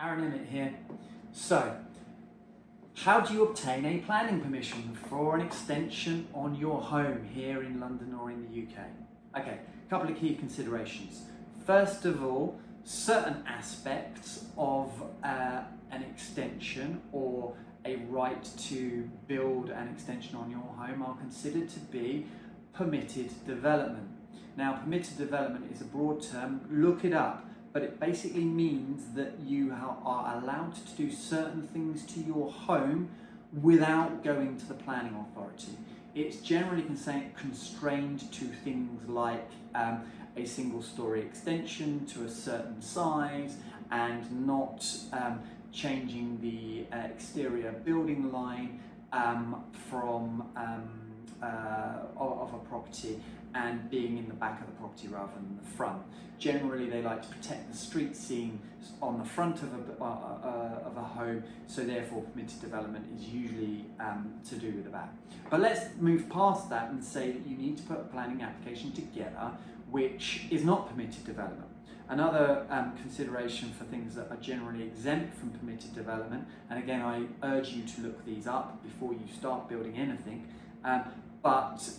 Aaron Emmett here. So, how do you obtain a planning permission for an extension on your home here in London or in the UK? Okay, a couple of key considerations. First of all, certain aspects of an extension or a right to build an extension on your home are considered to be permitted development. Now, permitted development is a broad term, look it up, but it basically means that you are allowed to do certain things to your home without going to the planning authority. It's generally constrained to things like a single story extension to a certain size and not changing the exterior building line of a property and being in the back of the property rather than the front. Generally, they like to protect the street scene on the front of a home, so therefore permitted development is usually to do with the back. But let's move past that and say that you need to put a planning application together which is not permitted development. Another consideration for things that are generally exempt from permitted development, and again I urge you to look these up before you start building anything, but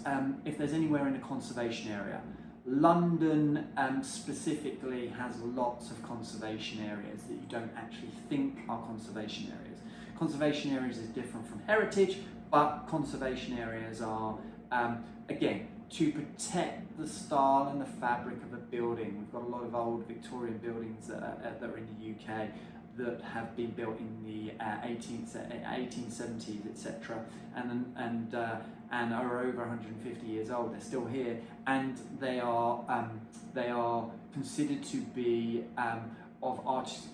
if there's anywhere in a conservation area, London specifically has lots of conservation areas that you don't actually think are conservation areas. Conservation areas is different from heritage, but conservation areas are, again, to protect the style and the fabric of a building. We've got a lot of old Victorian buildings that are in the UK that have been built in the 1870s, etc., and are over 150 years old. They're still here, and they are considered to be of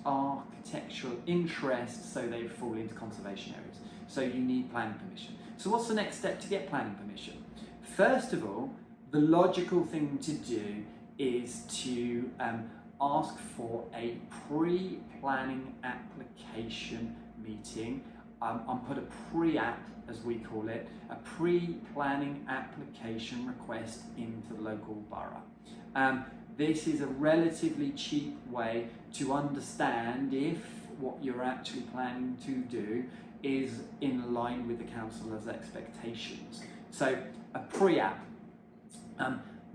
architectural interest, so they fall into conservation areas. So you need planning permission. So what's the next step to get planning permission? First of all, the logical thing to do is to ask for a pre-planning application meeting. Put a pre-app, as we call it, a pre-planning application request into the local borough. This is a relatively cheap way to understand if what you're actually planning to do is in line with the councillor's expectations. So a pre-app,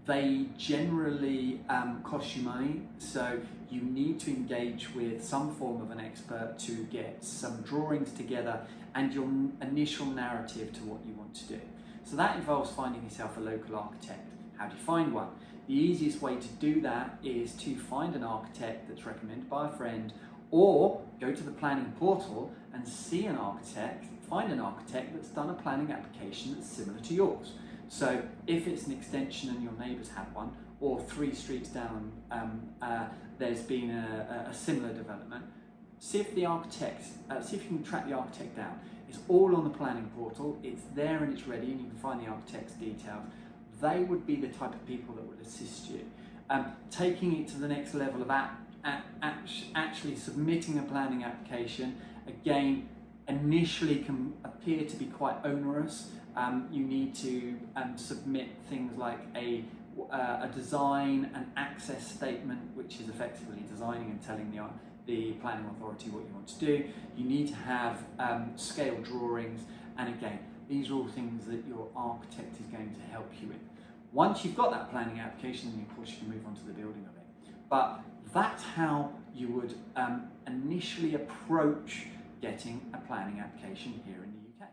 they generally cost you money, so you need to engage with some form of an expert to get some drawings together and your initial narrative to what you want to do. So that involves finding yourself a local architect. How do you find one? The easiest way to do that is to find an architect that's recommended by a friend, or go to the planning portal and see an architect, find an architect that's done a planning application that's similar to yours. So if it's an extension and your neighbours have one, or 3 streets down there's been a similar development, see if the architect, see if you can track the architect down. It's all on the planning portal, it's there and it's ready, and you can find the architect's details. They would be the type of people that would assist you. Taking it to the next level of actually submitting a planning application, again, initially can appear to be quite onerous. You need to submit things like a design and access statement, which is effectively designing and telling the planning authority what you want to do. You need to have scale drawings, and again, these are all things that your architect is going to help you with. Once you've got that planning application, then of course you can move on to the building of it. But that's how you would initially approach getting a planning application here in the UK.